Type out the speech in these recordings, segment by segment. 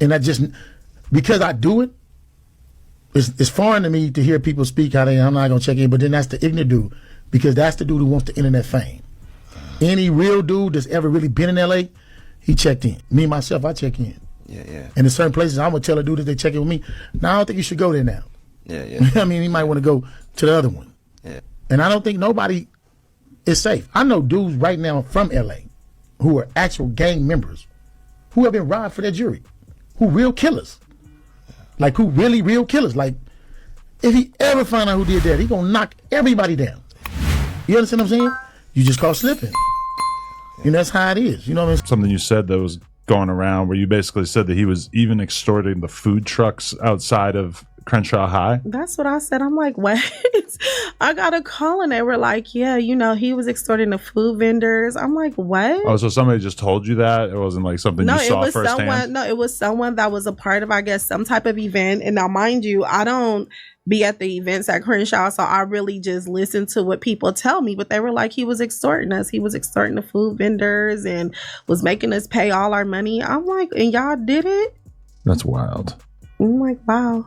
And I just, because I do it, it's foreign to me to hear people speak how I'm not going to check in, but then that's the ignorant dude, because that's the dude who wants the internet fame. Any real dude that's ever really been in LA, he checked in. Me, myself, I check in. Yeah. And in certain places, I'm going to tell a dude that they check in with me, no, I don't think you should go there now. Yeah. I mean, he might want to go to the other one. Yeah. And I don't think nobody is safe. I know dudes right now from LA who are actual gang members who have been robbed for their jewelry, who real killers. Like, who really real killers. Like, if he ever find out who did that, he gonna knock everybody down. You understand what I'm saying? You just call slipping. And that's how it is. You know what I mean? Something you said that was going around where you basically said that he was even extorting the food trucks outside of Crenshaw High. That's what I said. I'm like, what? I got a call and they were like, yeah, you know, he was extorting the food vendors. I'm like, what? Oh, so somebody just told you that? It wasn't like something you saw firsthand? No, it was someone that was a part of, I guess, some type of event. And now, mind you, I don't be at the events at Crenshaw, so I really just listen to what people tell me. But they were like, he was extorting us. He was extorting the food vendors and was making us pay all our money. I'm like, and y'all did it? That's wild. I'm like, wow.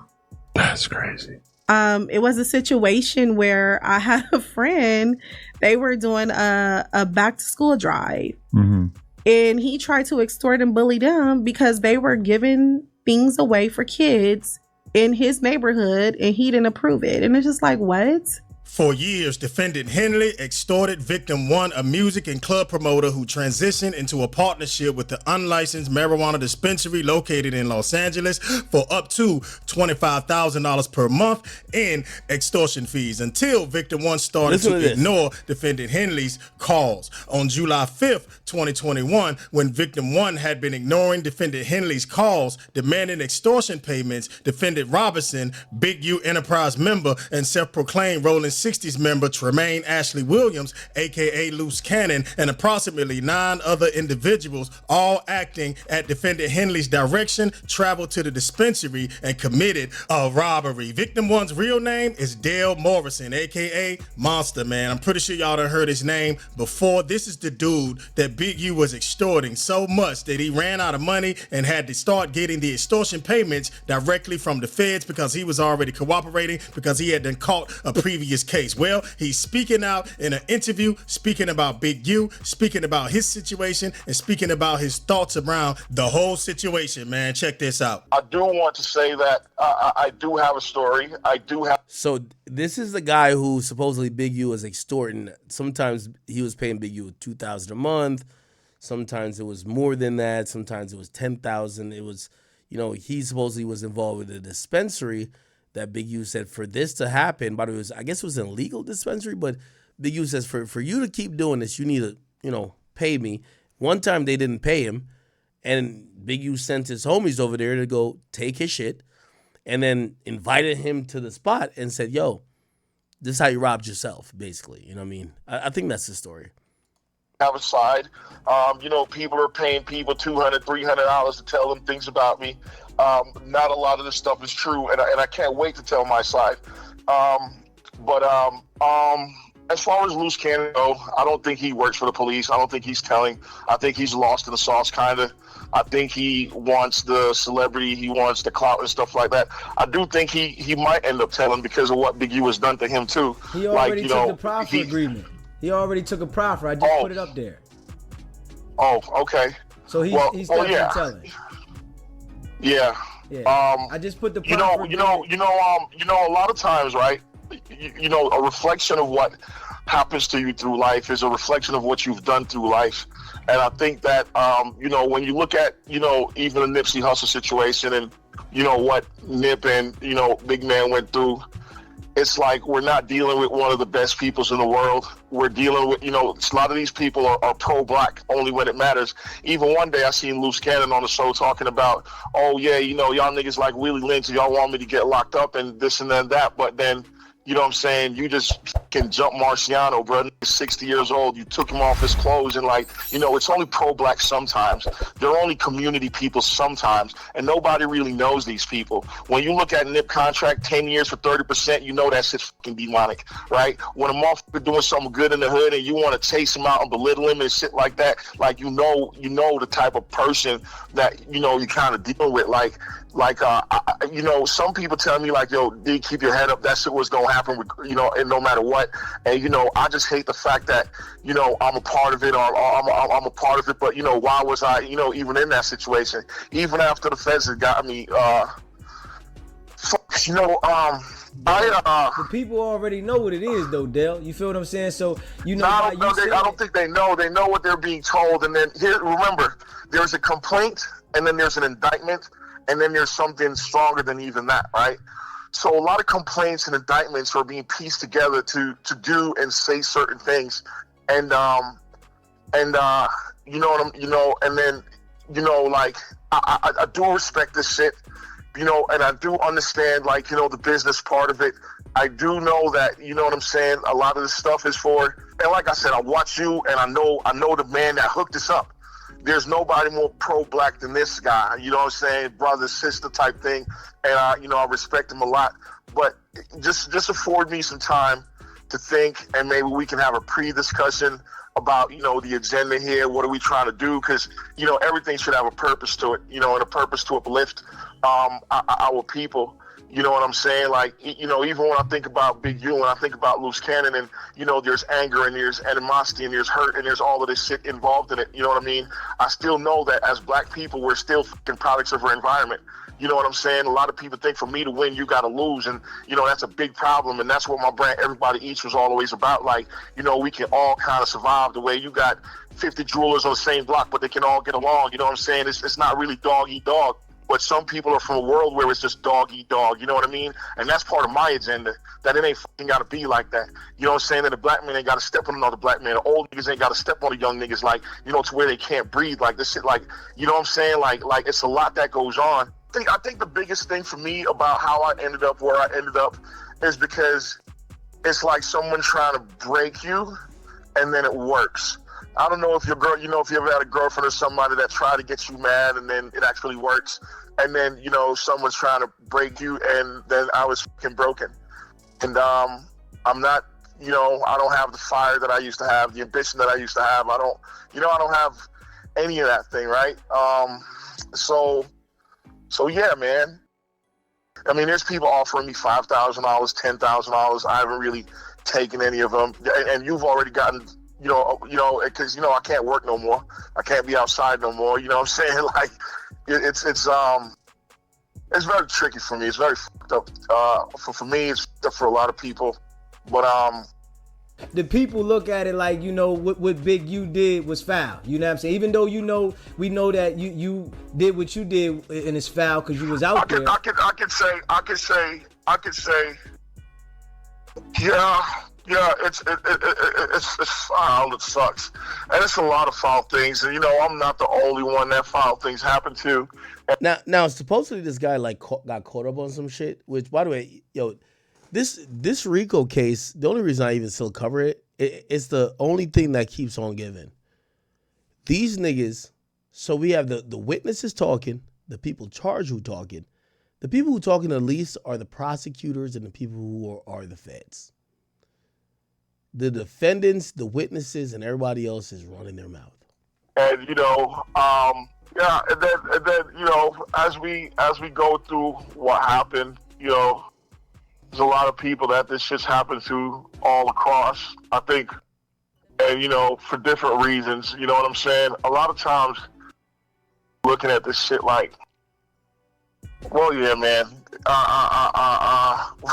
That's crazy. It was a situation where I had a friend, they were doing a back to school drive. Mm-hmm. And he tried to extort and bully them because they were giving things away for kids in his neighborhood and he didn't approve it. And it's just like, what? For years, defendant Henley extorted victim 1, a music and club promoter who transitioned into a partnership with the unlicensed marijuana dispensary located in Los Angeles for up to $25,000 per month in extortion fees until victim 1 started to ignore defendant Henley's calls. On July 5th, 2021, when victim 1 had been ignoring defendant Henley's calls demanding extortion payments, defendant Robinson, Big U Enterprise member and self-proclaimed Rolling 60s member Tremaine Ashley Williams, aka Loose Cannon, and approximately 9 other individuals, all acting at defendant Henley's direction, traveled to the dispensary and committed a robbery. Victim 1's real name is Dale Morrison, aka Monster Man. I'm pretty sure y'all done heard his name before. This is the dude that Big U was extorting so much that he ran out of money and had to start getting the extortion payments directly from the feds because he was already cooperating because he had been caught a previous case. Well, he's speaking out in an interview, speaking about Big U, speaking about his situation, and speaking about his thoughts around the whole situation, man. Check this out. I do want to say that I do have a story. So this is the guy who supposedly Big U was extorting. Sometimes he was paying Big U $2,000 a month. Sometimes it was more than that. Sometimes it was $10,000. It was, you know, he supposedly was involved with a dispensary that Big U said for this to happen, but I guess it was an illegal dispensary, but Big U says for you to keep doing this, you need to, you know, pay me. One time they didn't pay him, and Big U sent his homies over there to go take his shit, and then invited him to the spot and said, yo, this is how you robbed yourself, basically. You know what I mean? I think that's the story. Have a side. You know, people are paying people $200, $300 to tell them things about me. Not a lot of this stuff is true, and I can't wait to tell my side. But as far as Loose Cannon go, I don't think he works for the police. I don't think he's telling. I think he's lost in the sauce, kind of. I think he wants the celebrity. He wants the clout and stuff like that. I do think he might end up telling because of what Big U has done to him, too. He already took the proffer agreement. He already took a proffer. I just put it up there. Oh, okay. So he's definitely telling. Yeah. I just put the proffer. You know, a lot of times, right? You know, a reflection of what happens to you through life is a reflection of what you've done through life. And I think that, you know, when you look at, you know, even the Nipsey Hussle situation and, you know, what Nip and, you know, Big Man went through, it's like we're not dealing with one of the best peoples in the world. We're dealing with, you know, a lot of these people are pro-black only when it matters. Even one day I seen Loose Cannon on the show talking about, oh, yeah, you know, y'all niggas like Willie Lynch, y'all want me to get locked up and this and then that. But then, you know what I'm saying, you just can jump Marciano, bro. 60 years old, you took him off his clothes, and like, you know, it's only pro-black sometimes. They're only community people sometimes, and nobody really knows these people. When you look at Nip contract, 10 years for 30%, you know that shit's fucking demonic, right? When a motherfucker doing something good in the hood and you want to chase him out and belittle him and shit like that, like, you know the type of person that, you know, you kind of deal with. You know, some people tell me like, yo, D, keep your head up. That shit was gonna happen, you know, and no matter what. And you know, I just hate the fact that, you know, I'm a part of it, or I'm a part of it. But you know, why was I, you know, even in that situation? Even after the feds had got me, you know, The people already know what it is, though, Dale. You feel what I'm saying? So you know. I don't think they know. They know what they're being told, and then here, remember, there's a complaint, and then there's an indictment. And then there's something stronger than even that, right? So a lot of complaints and indictments are being pieced together to do and say certain things, and you know what I'm, you know, and then, you know, like I do respect this shit, you know, and I do understand, like, you know, the business part of it. I do know that, you know what I'm saying, a lot of this stuff is for, and like I said, I watch you, and I know the man that hooked us up. There's nobody more pro-black than this guy, you know what I'm saying, brother, sister type thing, and you know, I respect him a lot. But just afford me some time to think, and maybe we can have a pre-discussion about, you know, the agenda here. What are we trying to do? Because, you know, everything should have a purpose to it, you know, and a purpose to uplift our people. You know what I'm saying? Like, you know, even when I think about Big U, and I think about Loose Cannon, and, you know, there's anger, and there's animosity, and there's hurt, and there's all of this shit involved in it. You know what I mean? I still know that as black people, we're still fucking products of our environment. You know what I'm saying? A lot of people think for me to win, you got to lose. And, you know, that's a big problem. And that's what my brand, Everybody Eats, was always about. Like, you know, we can all kind of survive the way you got 50 jewelers on the same block, but they can all get along. You know what I'm saying? It's not really dog eat dog. But some people are from a world where it's just dog eat dog, you know what I mean? And that's part of my agenda, that it ain't fucking got to be like that. You know what I'm saying? That a black man ain't got to step on another black man. The old niggas ain't got to step on the young niggas, like, you know, to where they can't breathe. Like, this shit, like, you know what I'm saying? Like it's a lot that goes on. I think the biggest thing for me about how I ended up where I ended up is because it's like someone trying to break you, and then it works. I don't know if your girl, you know, if you ever had a girlfriend or somebody that tried to get you mad and then it actually works. And then, you know, someone's trying to break you, and then I was fucking broken. And I'm not, you know, I don't have the fire that I used to have, the ambition that I used to have. I don't have any of that thing, right? So yeah, man. I mean, there's people offering me $5,000, $10,000. I haven't really taken any of them. And you've already gotten, you know, because, you know, I can't work no more. I can't be outside no more. You know what I'm saying? Like, it's very tricky for me. It's very fucked up. For me, it's fucked up for a lot of people. But the people look at it like, you know, what Big U did was foul. You know what I'm saying? Even though, you know, we know that you did what you did, and it's foul because you was out there. I could say, yeah, it's foul. It sucks, and it's a lot of foul things. And you know, I'm not the only one that foul things happen to. Now, supposedly this guy like got caught up on some shit. Which, by the way, yo, this Rico case, the only reason I even still cover it's the only thing that keeps on giving. These niggas. So we have the witnesses talking, the people charged who talking, the people who talking the least are the prosecutors and the people who are the feds. The defendants, the witnesses, and everybody else is running their mouth. And you know, yeah, and then you know, as we go through what happened, you know, there's a lot of people that this shit's happened to all across, I think, and you know, for different reasons. You know what I'm saying? A lot of times, looking at this shit like, well, yeah, man,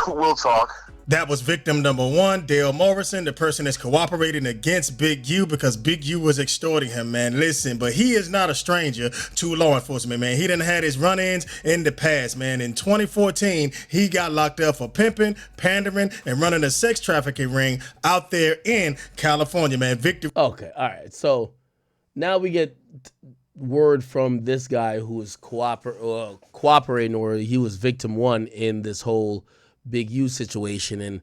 we'll talk. That was victim number one, Dale Morrison, the person that's cooperating against Big U because Big U was extorting him, man. Listen, but he is not a stranger to law enforcement, man. He done had his run-ins in the past, man. In 2014, he got locked up for pimping, pandering, and running a sex trafficking ring out there in California, man. Victim. Okay, all right. So now we get word from this guy who was cooperating, or he was victim one in this whole Big U situation. And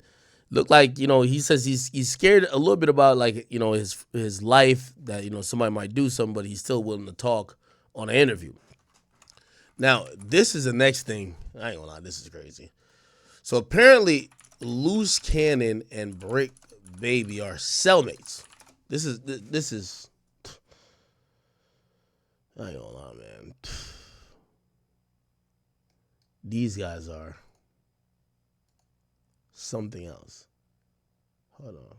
Look like, he says he's scared a little bit about, like, his life, that somebody might do something, but he's still willing to talk on an interview. Now, this is the next thing. I ain't gonna lie, this is crazy. So apparently, Loose Cannon and Brick Baby are cellmates. This is. I ain't gonna lie, man. These guys are something else. Hold on.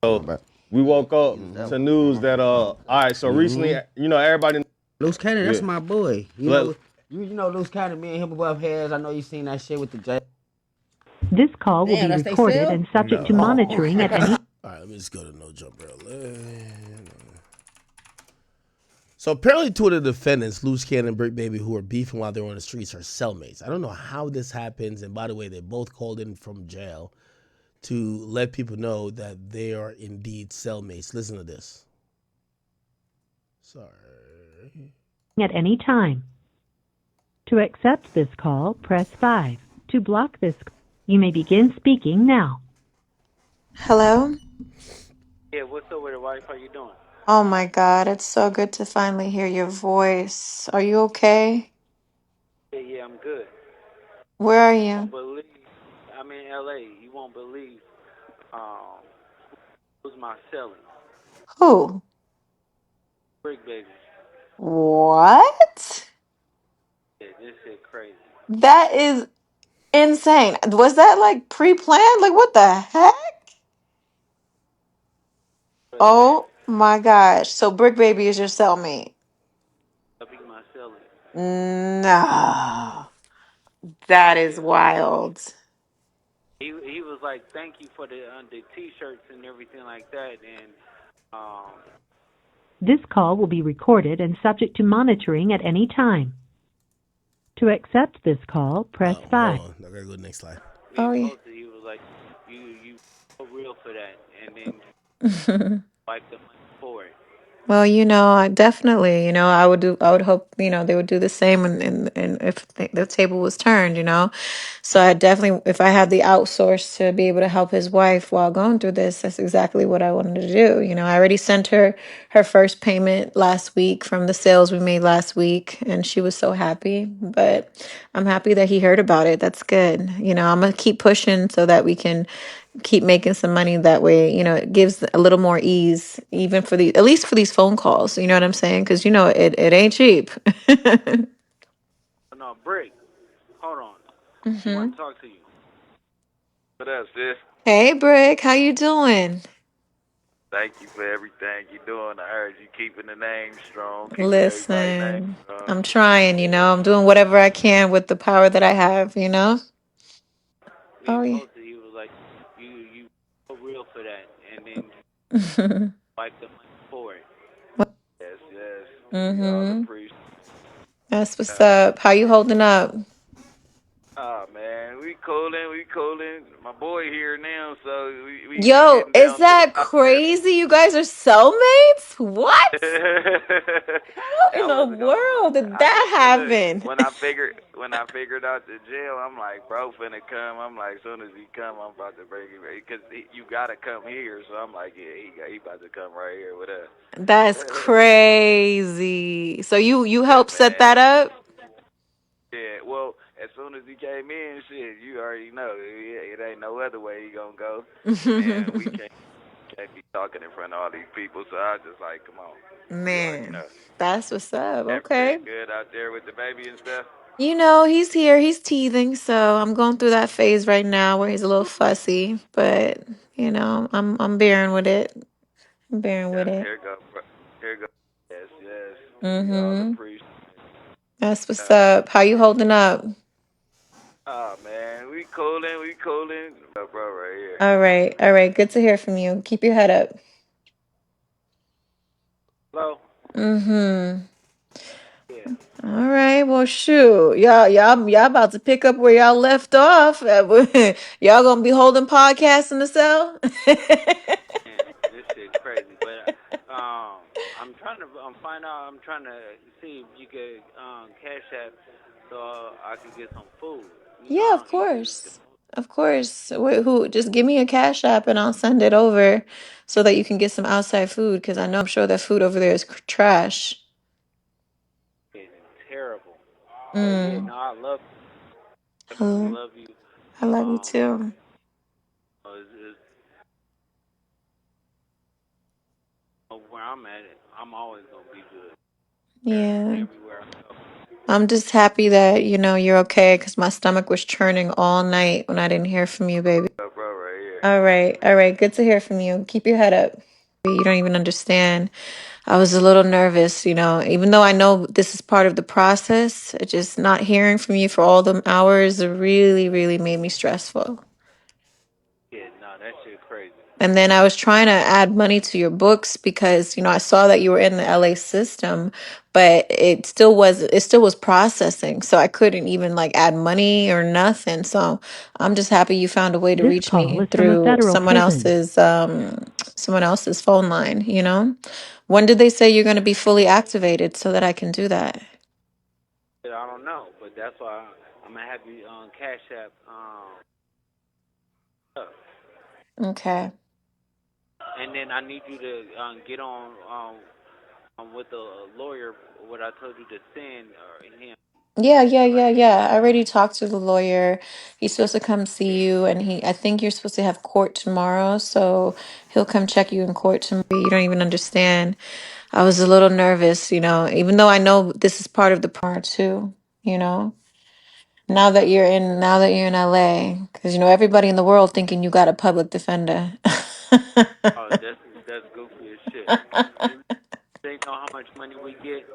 So we woke up to news that all right. So recently, everybody. Loose Cannon, that's Yeah. my boy. Let- You know Loose Cannon, me and him above heads. I know you seen that shit with the J. This call will Damn, be that's they recorded cell? and subject to monitoring at any. All right, let me just go to No Jump Early. So apparently, two of the defendants, Loose Cannon and Brick Baby, who were beefing while they were on the streets, are cellmates. I don't know how this happens. And by the way, they both called in from jail to let people know that they are indeed cellmates. Listen to this. Sorry. At any time. To accept this call, press 5. To block this, you may begin speaking now. Hello? Yeah, what's up with the wife? How you doing? Oh my God, it's so good to finally hear your voice. Are you okay? Yeah, I'm good. Where are You won't you? believe, I'm in LA. You won't believe who's my celly, Who? Brick Baby. What? Yeah, this shit crazy. That is insane. Was that like pre-planned? Like what the heck? But man, Oh my gosh. So Brick Baby is your cellmate. I'll be my celly. No. That is Yeah, man. wild. He was like, thank you for the t-shirts and everything like that, and um, This call will be recorded and subject to monitoring at any time. To accept this call, press 5. Hold on. I gotta go to the next slide. Oh yeah. posted. He was like, you so real for that, and then wipe the money for it. Well, I definitely, I would hope, they would do the same and if the table was turned, So I definitely, if I had the outsource to be able to help his wife while going through this, that's exactly what I wanted to do. I already sent her first payment last week from the sales we made last week, and she was so happy. But I'm happy that he heard about it. That's good. I'm gonna keep pushing so that we can keep making some money that way. It gives a little more ease, even for the at least for these phone calls. You know what I'm saying? Because it ain't cheap. No, Brick, hold on. She hmm want to talk to you. What up, sis? Hey, Brick, how you doing? Thank you for everything you're doing. I heard you keeping the name strong, keeping everybody's name Listen, strong. I'm trying. I'm doing whatever I can with the power that I have. We Oh yeah. posted. He was like, you so real for that, and then wipe the money for it. Yes, yes. We all Mm-hmm. appreciate. That's what's up. How you holding up? Oh man, we coolin'. My boy here now, so we Yo, getting is down to the that wire. crazy? You guys are cellmates? What? How in That the was world did I that just look happen? when I figured out the jail, I'm like, bro, finna come. I'm like, soon as he come, I'm about to bring him because you gotta come here. So I'm like, yeah, he about to come right here with us. That's crazy. So you Yeah, helped set man. that up? Yeah, well, as soon as he came in, shit, you already know it ain't no other way he gonna go, and we can't be talking in front of all these people. So I was just like, come on, you already Man, know. that's what's up. Okay. Everything good out there with the baby and stuff. He's here. He's teething, so I'm going through that phase right now where he's a little fussy, but I'm bearing with it. I'm bearing with Yeah, it. here go, here go. Yes, yes, we all Mm-hmm. appreciate. That's what's up. How you holding up? Oh man, we coolin', bro, right here. All right. All right. Good to hear from you. Keep your head up. Hello. Mm-hmm. Yeah. All right. Well, shoot. Y'all about to pick up where y'all left off. Y'all gonna be holding podcasts in the cell? Man, this shit crazy, but I'm trying to find out. I'm trying to see if you could cash app so I can get some food. You know, Yeah, I of don't eat good. course. Of course. Who just give me a cash app and I'll send it over so that you can get some outside food because I know I'm sure that food over there is trash. It's terrible. But yeah, Mm. no, I love definitely Hello. love you. I love you too. It's where I'm at, I'm always gonna be good Yeah. everywhere I go. I'm just happy that, you're okay because my stomach was churning all night when I didn't hear from you, baby. Bro, right here. All right. All right. Good to hear from you. Keep your head up. You don't even understand. I was a little nervous, even though I know this is part of the process, it just not hearing from you for all them hours really, really made me stressful. Yeah, no, that shit crazy. And then I was trying to add money to your books because, I saw that you were in the LA system, but it still was processing. So I couldn't even like add money or nothing. So I'm just happy you found a way to This reach call me is from a through federal prison. someone else's phone line. When did they say you're going to be fully activated so that I can do that? I don't know, but that's why I'm gonna have you on Cash App. Up. Okay. And then I need you to get on with the lawyer. What I told you to send him. Yeah, yeah, yeah, yeah. I already talked to the lawyer. He's supposed to come see you, and I think you're supposed to have court tomorrow, so he'll come check you in court tomorrow. You don't even understand. I was a little nervous, even though I know this is part of the part too, you know. Now that you're in LA, because everybody in the world thinking you got a public defender. Oh, that's goofy as shit. They know how much money we get.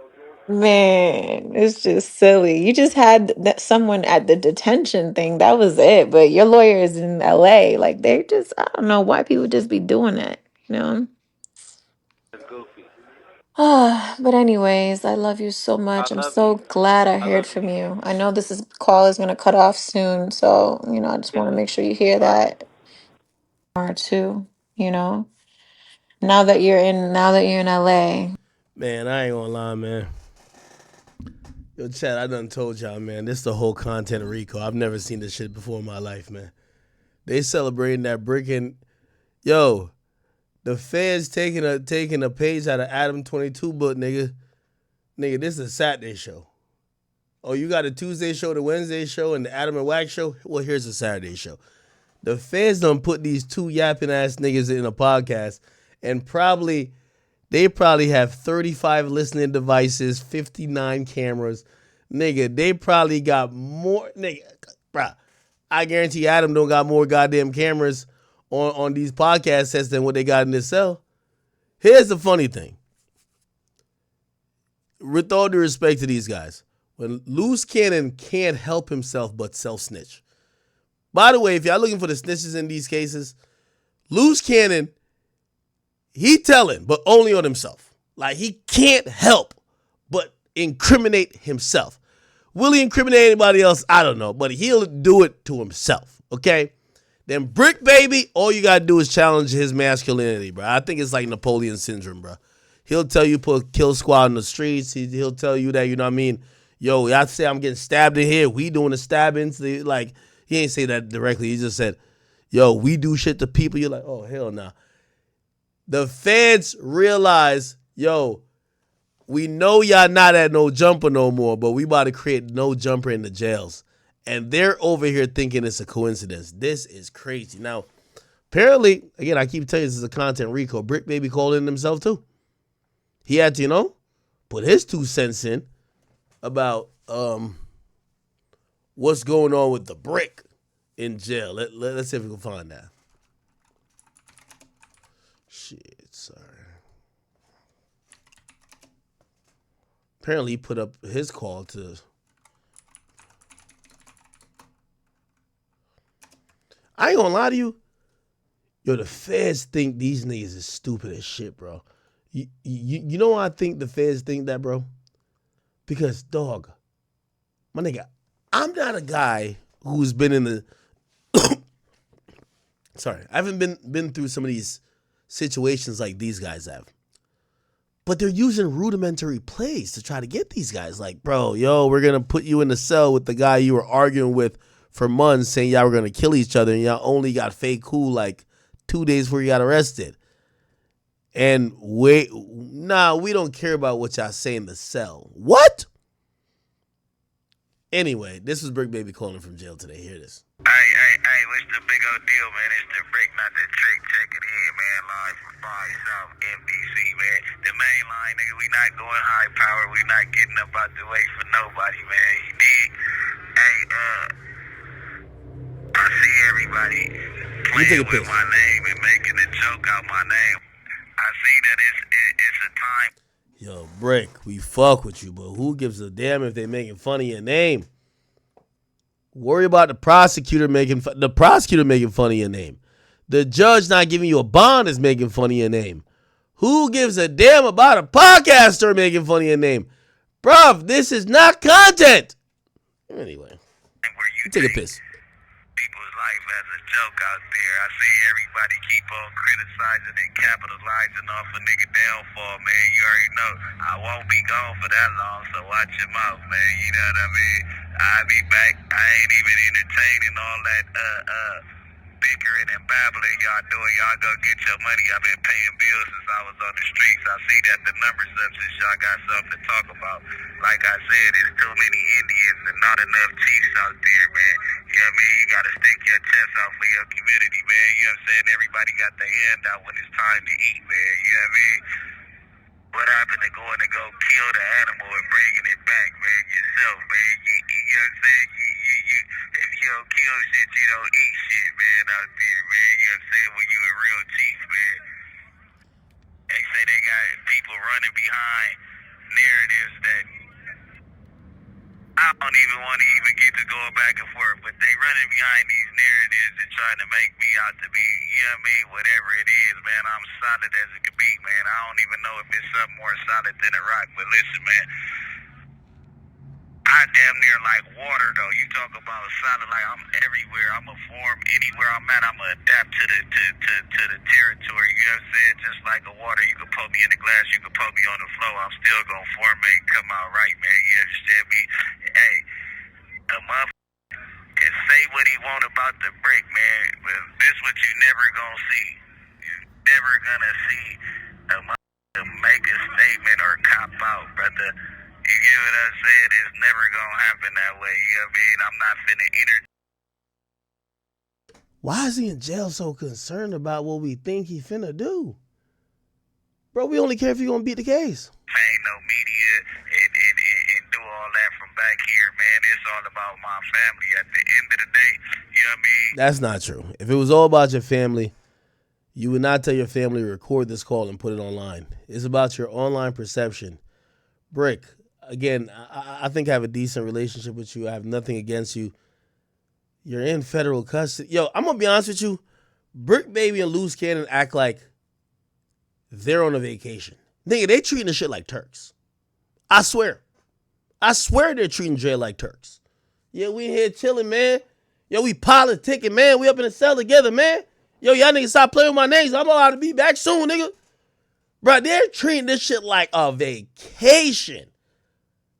Man, it's just silly. You just had someone at the detention thing. That was it. But your lawyer is in LA. Like I don't know why people just be doing that. That's goofy. But anyways, I love you so I much. I'm love so you. glad I I heard love from you. you. I know this call is gonna cut off soon, so I just Yeah. want to make sure you hear All right. that or too. You know, now that you're in LA. Man, I ain't gonna lie, man. Yo, Chad, I done told y'all, man, this the whole content of Rico. I've never seen this shit before in my life, man. They celebrating that brick and yo, the feds taking a page out of Adam 22 book, nigga. Nigga, this is a Saturday show. Oh, you got a Tuesday show, the Wednesday show, and the Adam and Wax show? Well, here's a Saturday show. The feds done put these two yapping ass niggas in a podcast, and they probably have 35 listening devices, 59 cameras. Nigga, they probably got more. Nigga, bruh, I guarantee Adam don't got more goddamn cameras on these podcast sets than what they got in this cell. Here's the funny thing. With all due respect to these guys, when Loose Cannon can't help himself but self-snitch. By the way, if y'all looking for the snitches in these cases, Loose Cannon, he telling, but only on himself. Like, he can't help but incriminate himself. Will he incriminate anybody else? I don't know, but he'll do it to himself, okay? Then Brick Baby, all you gotta do is challenge his masculinity, bro. I think it's like Napoleon syndrome, bro. He'll tell you put kill squad in the streets. He'll tell you that, you know what I mean? Yo, y'all say I'm getting stabbed in here. We doing the stabbings. Like, he ain't say that directly. He just said, yo, we do shit to people. You're like, oh, hell nah. The feds realize, yo, we know y'all not at no jumper no more, but we about to create no jumper in the jails. And they're over here thinking it's a coincidence. This is crazy. Now, apparently, again, I keep telling you this is a content Rico. Brick Baby called in himself too. He had to, put his 2 cents in about what's going on with the brick in jail. Let's see if we can find that. Shit, sorry. Apparently, he put up his call to. I ain't gonna lie to you. Yo, the feds think these niggas is stupid as shit, bro. You know why I think the feds think that, bro? Because, dog, my nigga, I'm not a guy who's been in the. Sorry, I haven't been through some of these situations like these guys have. But they're using rudimentary plays to try to get these guys. Like, bro, we're going to put you in the cell with the guy you were arguing with for months saying y'all were going to kill each other, and y'all only got fake cool like 2 days before you got arrested. And we don't care about what y'all say in the cell. What? Anyway, this was Brick Baby calling from jail today. Hear this. Hey, what's the big old deal, man? It's the Brick, not the trick. Check it in, man. Live from 5 South NBC, man. The main line, nigga, we not going high power. We not getting up out the way for nobody, man. You dig? Hey, I see everybody playing with my name and making a joke out my name. I see that it's a time. Yo, Brick, we fuck with you, but who gives a damn if they making fun of your name? Worry about the prosecutor making fun of your name. The judge not giving you a bond is making fun of your name. Who gives a damn about a podcaster making fun of your name? Bruv, this is not content. Anyway, you take a piss. People's life as a joke out there. I see everybody keep on criticizing and capitalizing off a nigga downfall, man. You already know I won't be gone for that long, so watch your mouth, man. You know what I mean? I'll be back. I ain't even entertaining all that bickering and babbling y'all doing. Y'all go get your money. I've been paying bills since I was on the streets. I see that the numbers up since y'all got something to talk about. Like I said, there's too many Indians and not enough chiefs out there, man. You know what I mean? You got to stick your chest out for your community, man. You know what I'm saying? Everybody got their hand out when it's time to eat, man. You know what I mean? What happened to going to go kill the animal and bringing it back, man, yourself, man? You know what I'm saying? If you don't kill shit, you don't eat shit, man, out there, man. You know what I'm saying? When you a real chief, man. They say they got people running behind narratives that I don't even want to even get to going back and forth, but they running behind these narratives and trying to make me out to be, you know what I mean, whatever it is, man. I'm solid as it could be, man. I don't even know if it's something more solid than a rock, but listen, man. I damn near like water, though. You talk about solid, like I'm everywhere. I'm a form anywhere I'm at. I'm gonna adapt to the territory. You know what I'm saying? Just like a water, you can put me in the glass, you can put me on the floor. I'm still gonna formate, come out right, man. You understand me? Hey, a motherfucker can say what he want about the Brick, man, but this what you never gonna see. You never gonna see a motherfucker make a statement or cop out, brother. You get what I'm saying? It's never gonna happen that way. You know what I mean? I'm not finna Why is he in jail so concerned about what we think he finna do? Bro, we only care if he gonna beat the case. Ain't no media and do all that from back here, man. It's all about my family at the end of the day. You know what I mean? That's not true. If it was all about your family, you would not tell your family to record this call and put it online. It's about your online perception. Brick, again, I think I have a decent relationship with you. I have nothing against you. You're in federal custody. Yo, I'm going to be honest with you. Brick Baby and Loose Cannon act like they're on a vacation. Nigga, they treating the shit like Turks. I swear. I swear they're treating Dre like Turks. Yeah, we here chilling, man. Yo, we politicking, man. We up in the cell together, man. Yo, y'all niggas stop playing with my names. I'm allowed to be back soon, nigga. Bro, they're treating this shit like a vacation.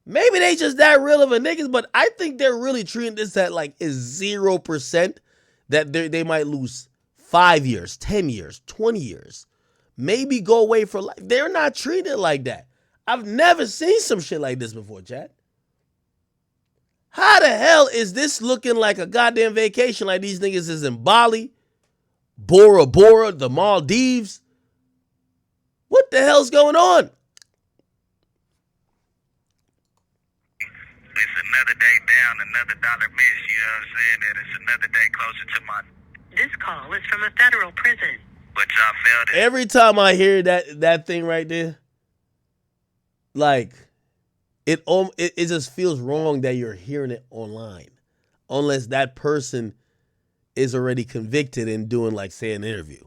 Maybe they just that real of a niggas, but I think they're really treating this at like is 0% that they might lose 5 years, 10 years, 20 years. Maybe go away for life. They're not treated like that. I've never seen some shit like this before, Chad. How the hell is this looking like a goddamn vacation like these niggas is in Bali, Bora Bora, the Maldives? What the hell's going on? It's another day down, another dollar miss, you know what I'm saying? And it's another day closer to my... This call is from a federal prison. But y'all failed it. Every time I hear that thing right there, like, it just feels wrong that you're hearing it online. Unless that person is already convicted and doing, like, say, an interview.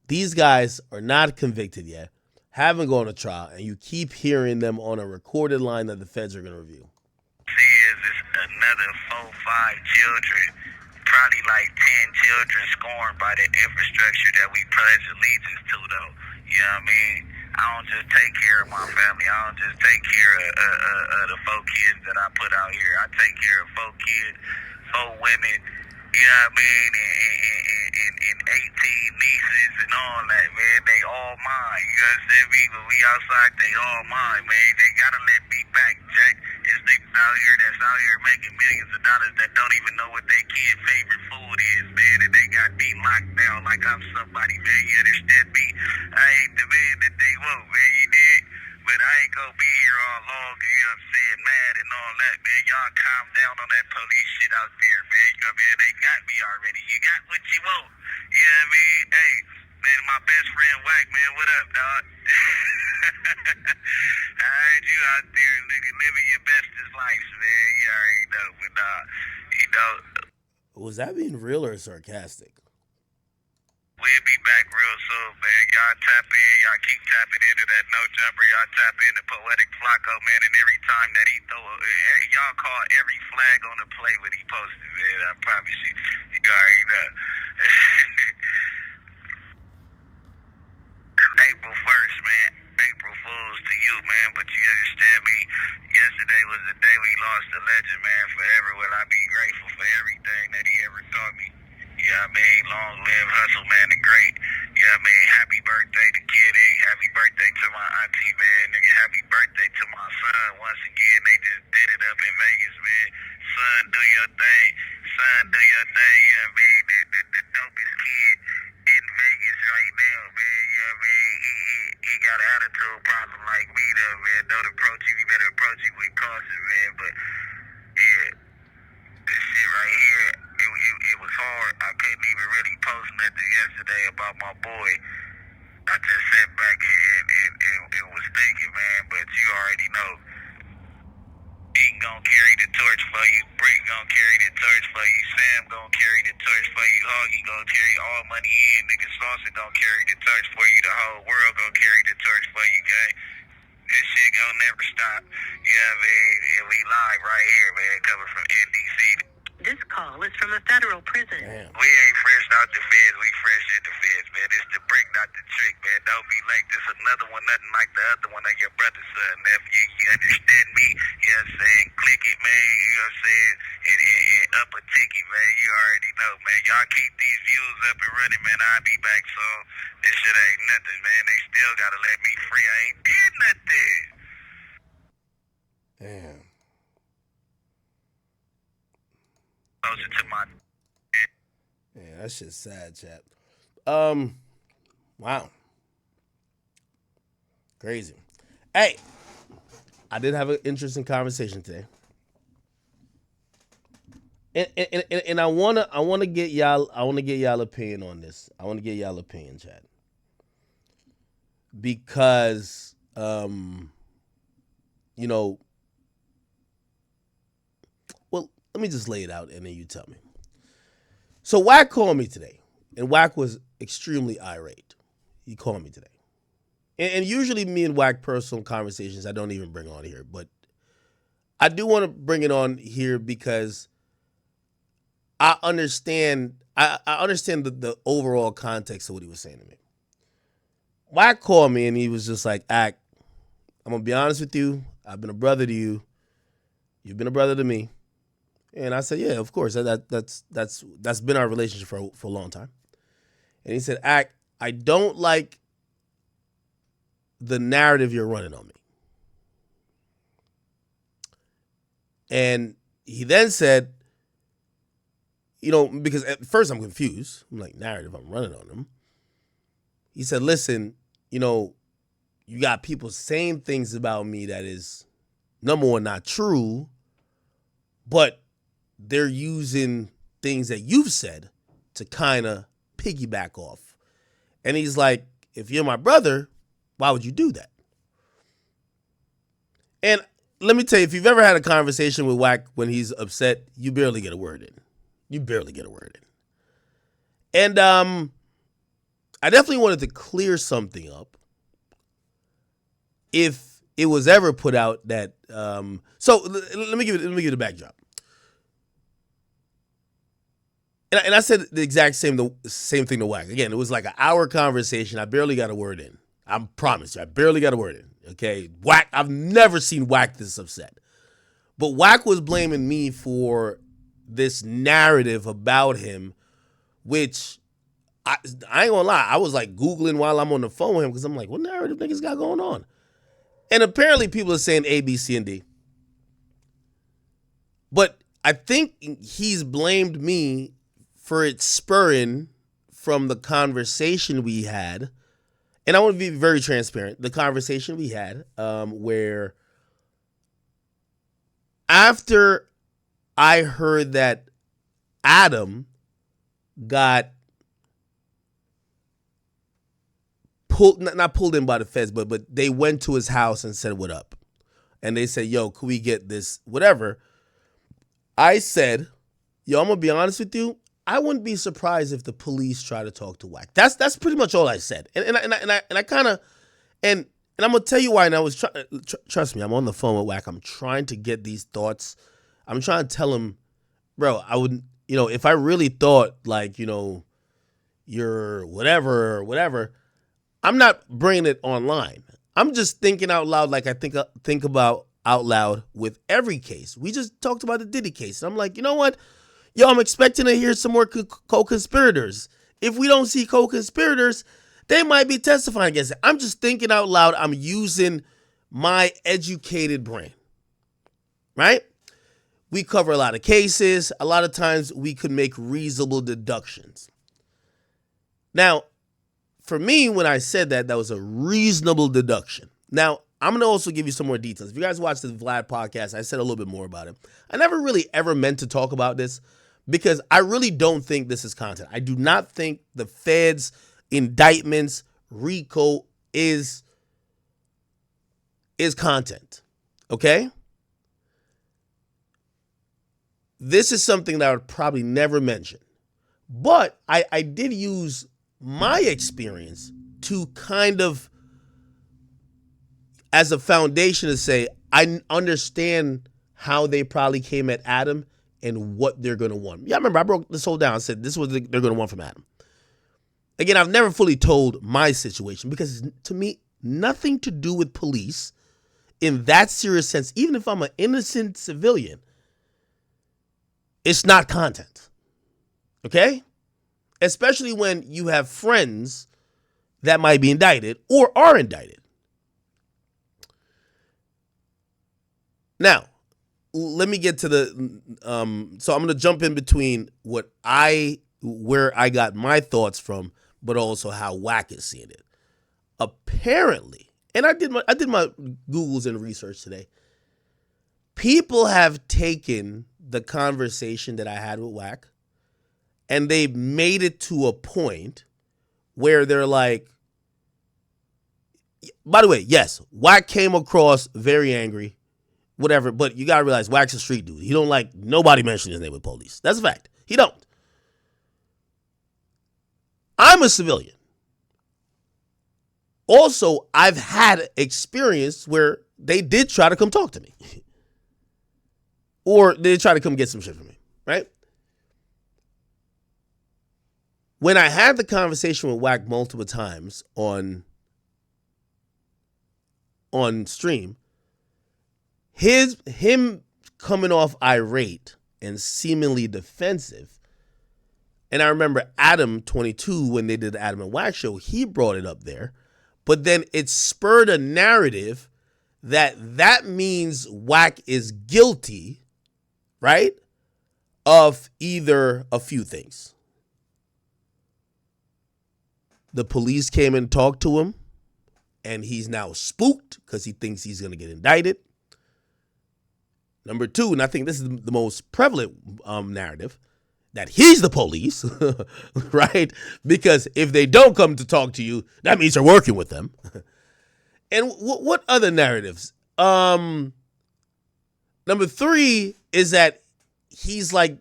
These guys are not convicted yet, haven't gone to trial, and you keep hearing them on a recorded line that the feds are going to review. See, it's another 4, 5 children, probably like 10 children scorned by the infrastructure that we pledge allegiance to, though. You know what I mean? I don't just take care of my family. I don't just take care of the 4 kids that I put out here. I take care of 4 kids, 4 women, you know what I mean, and 18 nieces and all that, man. They all mine. You understand me? When we outside, they all mine, man. They gotta let me back, Jack. There's niggas out here that's out here making millions of dollars that don't even know what their kid's favorite food is, man. And they got me locked down like I'm somebody, man. You understand me? I ain't the man that they want, man. You did? But I ain't gonna be here all long, you know what I'm saying, mad and all that, man. Y'all calm down on that police shit out there, man. You know what I mean? They got me already. You got what you want. You know what I mean? Hey, man, my best friend Wack, man, what up, dog? I heard you out there, nigga, living your bestest life, man. You already know, but you know. Was that being real or sarcastic? We'll be back real soon, man. Y'all tap in. Y'all keep tapping into that no jumper. Y'all tap into Poetic Flacco, man. And every time that he throw y'all call every flag on the play when he posted, man. I promise you. You already know. April 1st, man. April Fools to you, man. But you understand me? Yesterday was the day we lost a legend, man. Forever will I be grateful for everything that he ever taught me. You know what I mean? Long live Hustle, man, the great. You know what I mean? Happy birthday to Kid Ink. Happy birthday to my auntie, man. Nigga, happy birthday to my son. Once again, they just did it up in Vegas, man. Son, do your thing. Son, do your thing. You know what I mean? The dopest kid in Vegas right now, man. You know what I mean? He got an attitude problem like me, though, man. Don't approach him. You better approach him with caution, man. But, yeah. This shit right here, it was hard. I couldn't even really post nothing yesterday about my boy. I just sat back and was thinking, man, but you already know. Dean gonna carry the torch for you. Brick gonna carry the torch for you. Sam gonna carry the torch for you. Hoggy gonna carry all money in. Nigga Saucer gonna carry the torch for you. The whole world gonna carry the torch for you, gang. This shit gonna never stop. Yeah, man. And we live right here, man, coming from NDC. This call is from a federal prison. Damn. We ain't fresh out the feds, we fresh in the feds, man. It's the brick, not the trick, man. Don't be late. This another one, nothing like the other one of your brother's son, nephew. You understand me? You know what I'm saying? Click it, man. You know what I'm saying? And up a ticket, man. You already know, man. Y'all keep these views up and running, man. I'll be back soon. This shit ain't nothing, man. They still gotta let me free. I ain't did nothing. Damn. Closer to my... Yeah, that shit's sad, chat. Wow. Crazy. Hey, I did have an interesting conversation today. And I wanna get y'all opinion on this. I wanna get y'all opinion, chat. Because you know, well, let me just lay it out and then you tell me. So Wack called me today, and Wack was extremely irate. He called me today. And usually me and Wack personal conversations I don't even bring on here, but I do want to bring it on here because I understand the overall context of what he was saying to me. Wack called me and he was just like, I'm going to be honest with you. I've been a brother to you. You've been a brother to me. And I said, yeah, of course. That's been our relationship for a long time. And he said, I don't like the narrative you're running on me. And he then said, you know, because at first I'm confused. I'm like, narrative, I'm running on him. He said, listen, you know, you got people saying things about me that is, number one, not true, but they're using things that you've said to kind of piggyback off. And he's like, if you're my brother, why would you do that? And let me tell you, if you've ever had a conversation with Wack when he's upset, you barely get a word in. You barely get a word in. And I definitely wanted to clear something up if it was ever put out that so let me give you the backdrop. And I said the exact same thing to Wack. Again, it was like an hour conversation. I barely got a word in. I promise you, I barely got a word in. Okay, Wack. I've never seen Wack this upset. But Wack was blaming me for this narrative about him, which I ain't gonna lie. I was like Googling while I'm on the phone with him because I'm like, what narrative niggas got going on? And apparently people are saying A, B, C, and D. But I think he's blamed me for it spurring from the conversation we had. And I want to be very transparent. The conversation we had where after I heard that Adam got not pulled in by the feds, but they went to his house and said, what up? And they said, yo, could we get this, whatever? I said, yo, I'm going to be honest with you. I wouldn't be surprised if the police try to talk to Wack. That's pretty much all I said. And I kind of, and I'm going to tell you why. And I was trust me, I'm on the phone with Wack. I'm trying to get these thoughts. I'm trying to tell him, bro, I wouldn't, if I really thought like, you're whatever or whatever, I'm not bringing it online. I'm just thinking out loud like I think about out loud with every case. We just talked about the Diddy case. And I'm like, you know what? Yo, I'm expecting to hear some more co-conspirators. If we don't see co-conspirators, they might be testifying against it. I'm just thinking out loud. I'm using my educated brain, right? We cover a lot of cases. A lot of times we could make reasonable deductions. Now, for me, when I said that was a reasonable deduction. Now, I'm going to also give you some more details. If you guys watch the Vlad podcast, I said a little bit more about it. I never really ever meant to talk about this because I really don't think this is content. I do not think the feds' indictments, RICO, is content. Okay? This is something that I would probably never mention. But I did use my experience to kind of as a foundation to say, I understand how they probably came at Adam and what they're going to want. Yeah, I remember I broke this whole down. I said, this is what they're going to want from Adam. Again, I've never fully told my situation because to me, nothing to do with police in that serious sense, even if I'm an innocent civilian, it's not content. Okay? Especially when you have friends that might be indicted or are indicted. Now, let me get to the, so I'm going to jump in between where I got my thoughts from, but also how Wack is seeing it. Apparently, and I did my Googles and research today, people have taken the conversation that I had with Wack and they made it to a point where they're like, by the way, yes, Wack came across very angry, whatever, but you got to realize Wack's a street dude. He don't like nobody mentioning his name with police. That's a fact. He don't. I'm a civilian. Also, I've had experience where they did try to come talk to me. Or they try to come get some shit from me, right? When I had the conversation with Wack multiple times on stream, him coming off irate and seemingly defensive, and I remember Adam 22 when they did the Adam and Wack show, he brought it up there, but then it spurred a narrative that means Wack is guilty, right, of either a few things. The police came and talked to him, and he's now spooked because he thinks he's going to get indicted. Number two, and I think this is the most prevalent narrative, that he's the police, right? Because if they don't come to talk to you, that means you're working with them. And what other narratives? Number three is that he's like,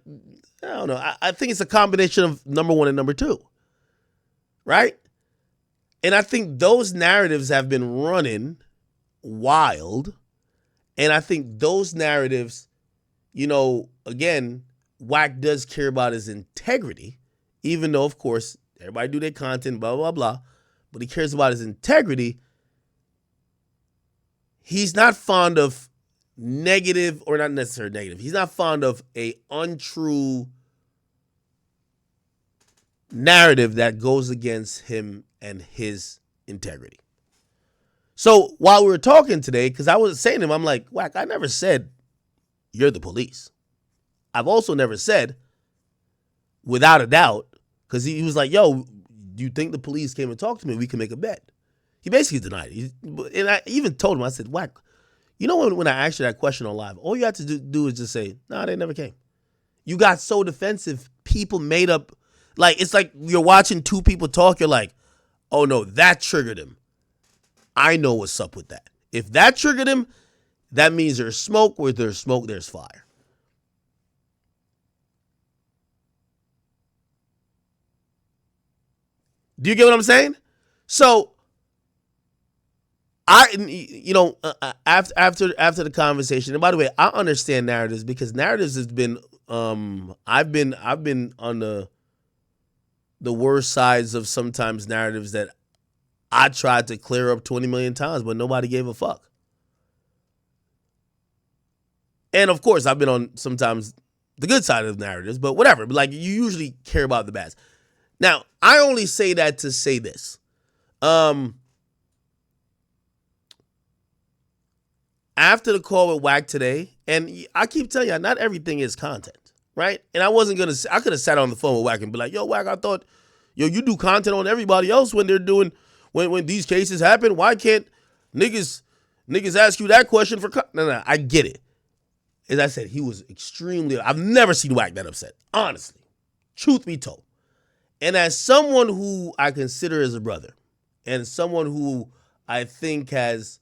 I don't know. I think it's a combination of number one and number two, right? And I think those narratives have been running wild. And I think those narratives, again, Wack does care about his integrity, even though, of course, everybody do their content, blah, blah, blah. but he cares about his integrity, he's not fond of negative, or not necessarily negative. He's not fond of a untrue narrative that goes against him and his integrity. So while we were talking today, because I was saying to him, I'm like, Wack, I never said you're the police. I've also never said, without a doubt, because he was like, yo, do you think the police came and talked to me? We can make a bet. He basically denied it. And I even told him, I said, Wack, you know when I asked you that question on live, all you have to do is just say, no, they never came. You got so defensive, people made up, like, it's like you're watching two people talk, you're like, oh no, that triggered him. I know what's up with that. If that triggered him, that means there's smoke. Where there's smoke, there's fire. Do you get what I'm saying? So, after the conversation, and by the way, I understand narratives because narratives has been, I've been on the worst sides of sometimes narratives that I tried to clear up 20 million times, but nobody gave a fuck. And of course, I've been on sometimes the good side of narratives, but whatever. But like, you usually care about the bad. Now, I only say that to say this. After the call with Wack today, and I keep telling you, not everything is content, right? And I wasn't going to, I could have sat on the phone with Wack and be like, yo, Wack, I thought, yo, you do content on everybody else when they're doing, when these cases happen. Why can't niggas ask you that question for, no, I get it. As I said, he was extremely, I've never seen Wack that upset, honestly, truth be told. And as someone who I consider as a brother, and someone who I think has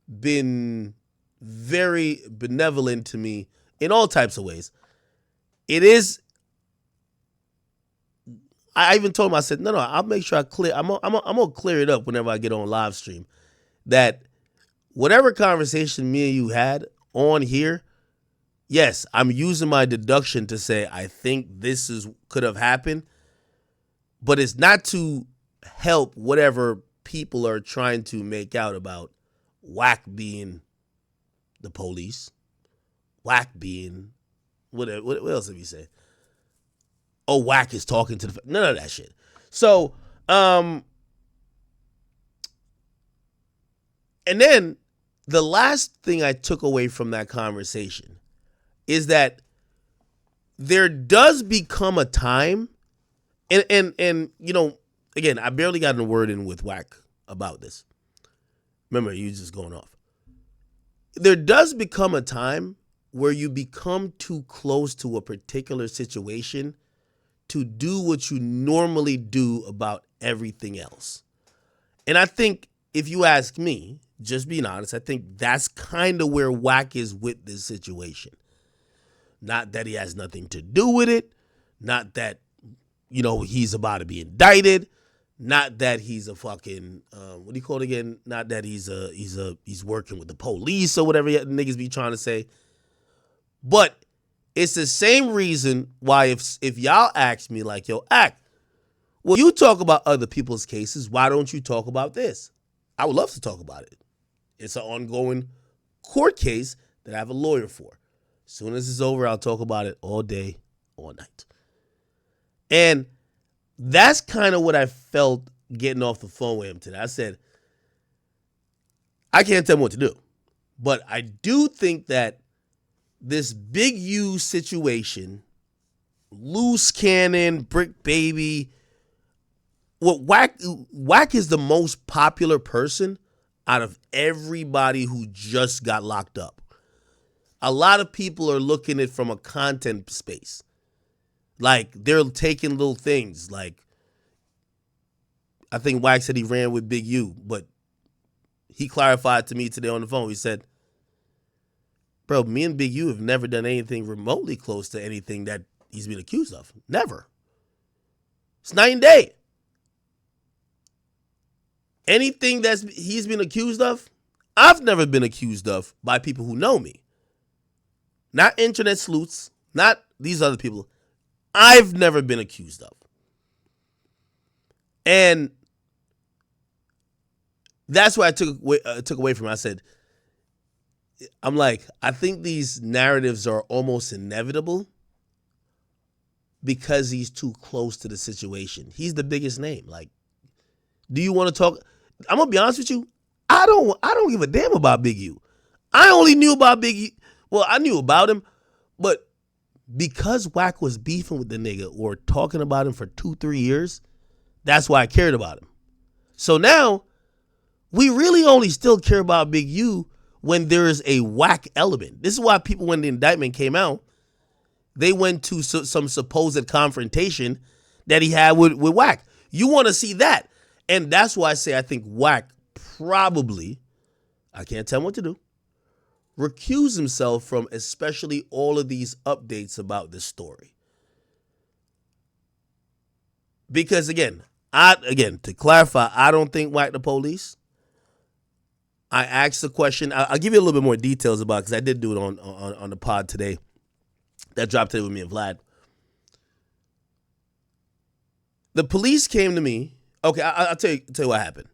been very benevolent to me in all types of ways, it is, I even told him, I said, no, I'll make sure I clear, I'm gonna clear it up whenever I get on live stream, that whatever conversation me and you had on here, yes, I'm using my deduction to say I think this could have happened, but it's not to help whatever people are trying to make out about Wack being the police, Wack being, what else have you said? Oh, Wack is talking to none of that shit. So, and then the last thing I took away from that conversation is that there does become a time, and you know, again, I barely got a word in with Wack about this. Remember, you just going off. There does become a time where you become too close to a particular situation to do what you normally do about everything else. And I think, if you ask me, just being honest, I think that's kind of where Wack is with this situation. Not that he has nothing to do with it. Not that, you know, he's about to be indicted. Not that he's a fucking, what do you call it again? Not that he's working with the police or whatever niggas be trying to say. But it's the same reason why if y'all ask me like, yo, Act, well, you talk about other people's cases, why don't you talk about this? I would love to talk about it. It's an ongoing court case that I have a lawyer for. As soon as it's over, I'll talk about it all day, all night. And that's kind of what I felt getting off the phone with him today. I said, I can't tell him what to do. But I do think that this Big U situation, loose cannon, brick baby, what Wack is the most popular person out of everybody who just got locked up. A lot of people are looking at it from a content space. Like, they're taking little things. Like, I think Wack said he ran with Big U, but he clarified to me today on the phone. He said, bro, me and Big U have never done anything remotely close to anything that he's been accused of. Never. It's night and day. Anything he's been accused of, I've never been accused of by people who know me. Not internet sleuths, not these other people. I've never been accused of. And That's what I took away from it. I said, I'm like, I think these narratives are almost inevitable because he's too close to the situation. He's the biggest name. Like, do you want to talk? I'm gonna be honest with you. I don't give a damn about Big U. I only knew about Big U. Well, I knew about him, but because Wack was beefing with the nigga or talking about him for 2-3 years, that's why I cared about him. So now we really only still care about Big U when there is a Wack element. This is why people, when the indictment came out, they went to some supposed confrontation that he had with Wack. You want to see that. And that's why I say I think Wack probably, I can't tell him what to do, recuse himself from especially all of these updates about this story. Because again, to clarify, I don't think Wack the police. I asked the question. I'll give you a little bit more details about it because I did do it on the pod today. That dropped today with me and Vlad. The police came to me. Okay, I'll tell you what happened.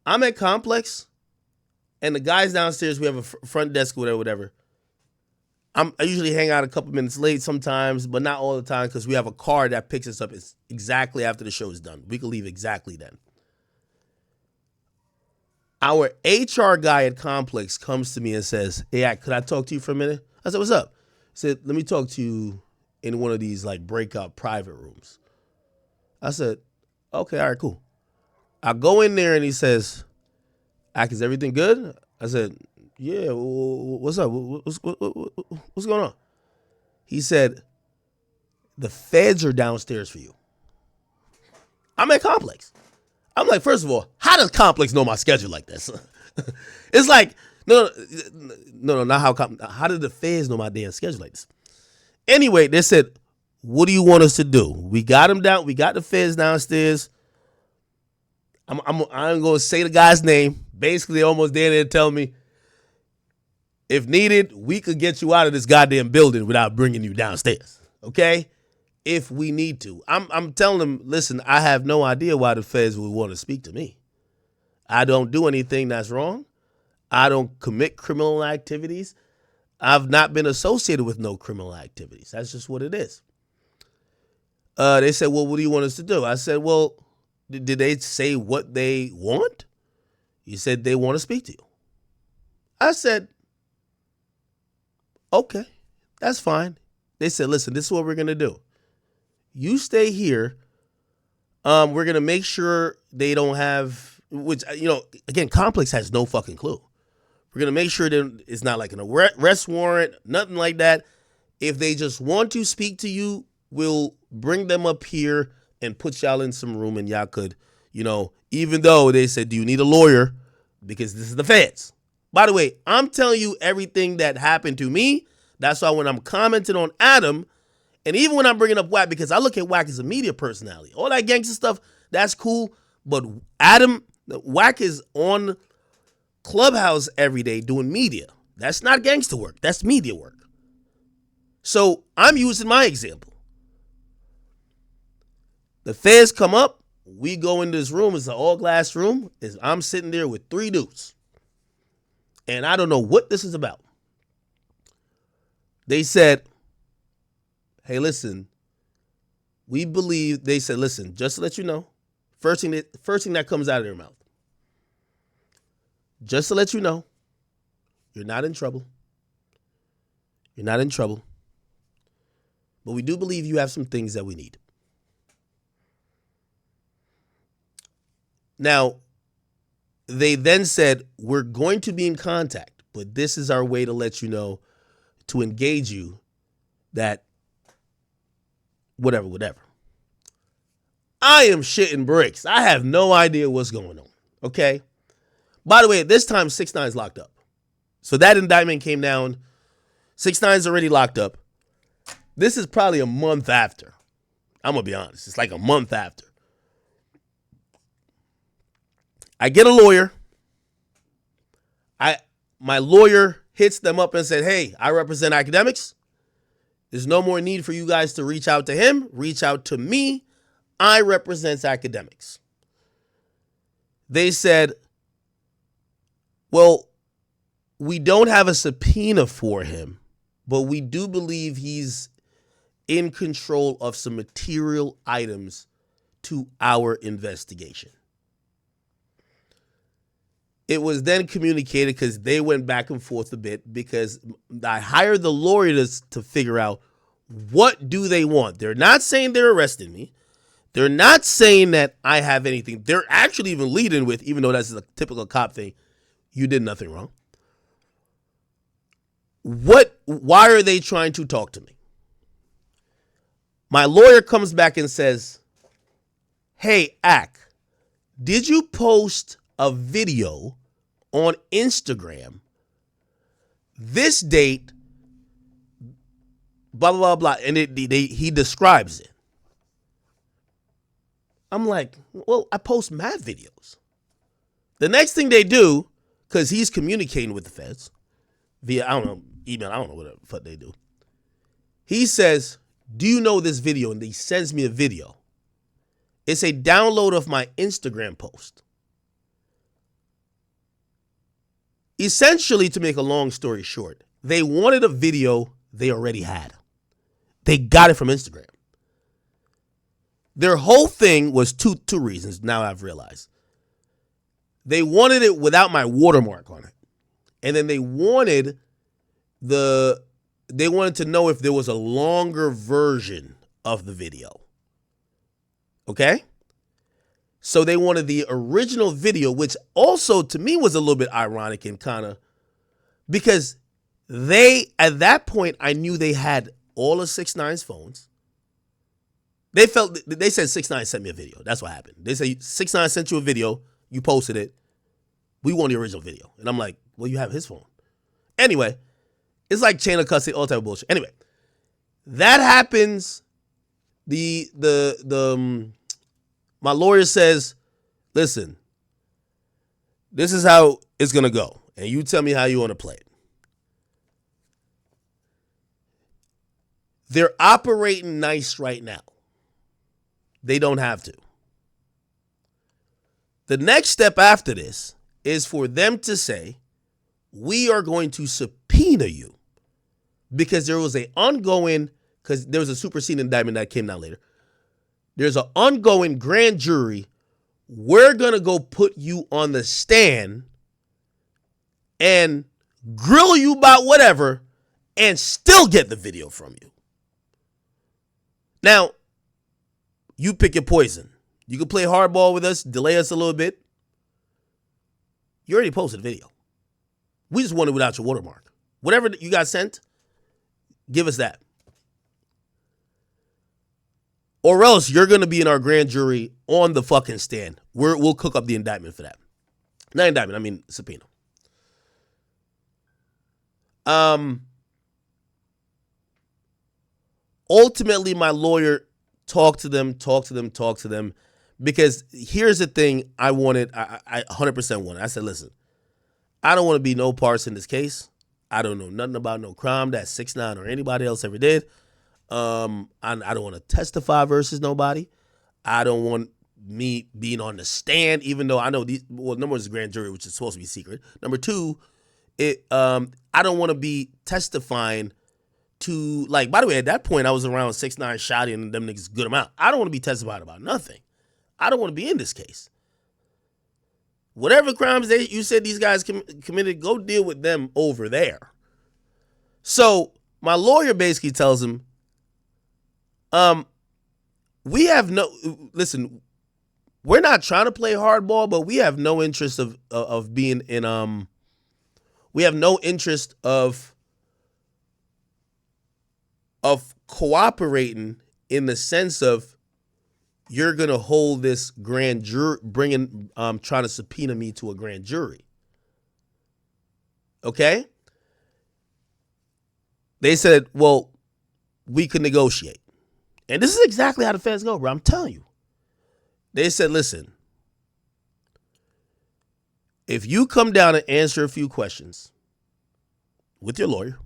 I'm at Complex, and the guys downstairs, we have a front desk, whatever. I usually hang out a couple minutes late sometimes, but not all the time because we have a car that picks us up exactly after the show is done. We can leave exactly then. Our HR guy at Complex comes to me and says, "Hey, could I talk to you for a minute?" I said, "What's up?" He said, "Let me talk to you in one of these like breakout private rooms." I said, "Okay, all right, cool." I go in there and he says, "Ak, is everything good?" I said, "Yeah, what's up? What's going on?" He said, "The feds are downstairs for you." I'm at Complex. I'm like, first of all, how does Complex know my schedule like this? It's like, no, not how did the feds know my damn schedule like this? Anyway, they said, "What do you want us to do?" We got them down. We got the feds downstairs. I'm going to say the guy's name. Basically, almost there to tell me, if needed, we could get you out of this goddamn building without bringing you downstairs. Okay? If we need to. I'm telling them, listen, I have no idea why the feds would want to speak to me. I don't do anything that's wrong. I don't commit criminal activities. I've not been associated with no criminal activities. That's just what it is. They said, "Well, what do you want us to do?" I said, "Well, did they say what they want?" He said, "They want to speak to you." I said, "Okay, that's fine." They said, "Listen, this is what we're going to do. You stay here. We're going to make sure they don't have," which, again, Complex has no fucking clue. "We're going to make sure that it's not like an arrest warrant, nothing like that. If they just want to speak to you, we'll bring them up here and put y'all in some room and y'all could, even though they said, 'Do you need a lawyer?' Because this is the feds." By the way, I'm telling you everything that happened to me. That's why when I'm commenting on Adam, and even when I'm bringing up Wack, because I look at Wack as a media personality. All that gangster stuff, that's cool. But Wack is on Clubhouse every day doing media. That's not gangster work. That's media work. So I'm using my example. The feds come up. We go into this room. It's an all-glass room. I'm sitting there with 3 dudes. And I don't know what this is about. They said, "Hey, listen, we believe," they said, "Listen, just to let you know," first thing that comes out of their mouth, "Just to let you know, you're not in trouble. You're not in trouble. But we do believe you have some things that we need." Now, they then said, "We're going to be in contact, but this is our way to let you know, to engage you that whatever. I am shitting bricks. I have no idea what's going on. Okay? By the way, at this time, 6ix9ine is locked up. So that indictment came down. 6ix9ine is already locked up. This is probably a month after. I'm going to be honest. It's like a month after. I get a lawyer. My lawyer hits them up and said, "Hey, I represent Akademiks. There's no more need for you guys to reach out to him. Reach out to me. I represent Akademiks." They said, Well, we don't have a subpoena for him, but we do believe he's in control of some material items to our investigation. It was then communicated because they went back and forth a bit because I hired the lawyer to figure out what do they want. They're not saying they're arresting me. They're not saying that I have anything. They're actually even leading with, even though that's a typical cop thing, you did nothing wrong. Why are they trying to talk to me? My lawyer comes back and says, hey, Ak, did you post a video on Instagram this date, blah, blah, blah, blah, and he describes it. I'm like, well, I post mad videos. The next thing they do, because he's communicating with the feds via, I don't know, email, I don't know what the fuck they do. He says, do you know this video? And he sends me a video. It's a download of my Instagram post. Essentially, to make a long story short, they wanted a video they already had. They got it from Instagram. Their whole thing was two reasons, now I've realized. They wanted it without my watermark on it. And then they wanted to know if there was a longer version of the video. Okay? So they wanted the original video, which also to me was a little bit ironic and kind of, because at that point, I knew they had all of 6ix9ine's phones. They said 6ix9ine sent me a video. That's what happened. They say 6ix9ine sent you a video. You posted it. We want the original video. And I'm like, well, you have his phone. Anyway, it's like chain of custody, all type of bullshit. Anyway, that happens. My lawyer says, listen, this is how it's going to go. And you tell me how you want to play it. They're operating nice right now. They don't have to. The next step after this is for them to say, we are going to subpoena you because there was a superseding indictment that came down later. There's an ongoing grand jury. We're going to go put you on the stand and grill you about whatever and still get the video from you. Now, you pick your poison. You can play hardball with us, delay us a little bit. You already posted a video. We just want it without your watermark. Whatever you got sent, give us that. Or else you're going to be in our grand jury on the fucking stand. We'll cook up the indictment for that. Not indictment, I mean subpoena. Ultimately, my lawyer talked to them, because here's the thing I 100% wanted. I said, listen, I don't want to be no parts in this case. I don't know nothing about no crime that 6ix9ine or anybody else ever did. I don't want to testify versus nobody. I don't want me being on the stand, even though I know number one is the grand jury, which is supposed to be secret. Number two, I don't want to be testifying to, like, by the way, at that point, I was around 6ix9ine, Shotty, and them niggas good amount. I don't want to be testifying about nothing. I don't want to be in this case. Whatever crimes you said these guys committed, go deal with them over there. So my lawyer basically tells him, listen, we're not trying to play hardball, but we have no interest of being in, we have no interest of cooperating in the sense of you're going to hold this grand jury, trying to subpoena me to a grand jury. Okay? They said, well, we could negotiate. And this is exactly how the feds go, bro. I'm telling you. They said, listen, if you come down and answer a few questions with your lawyer,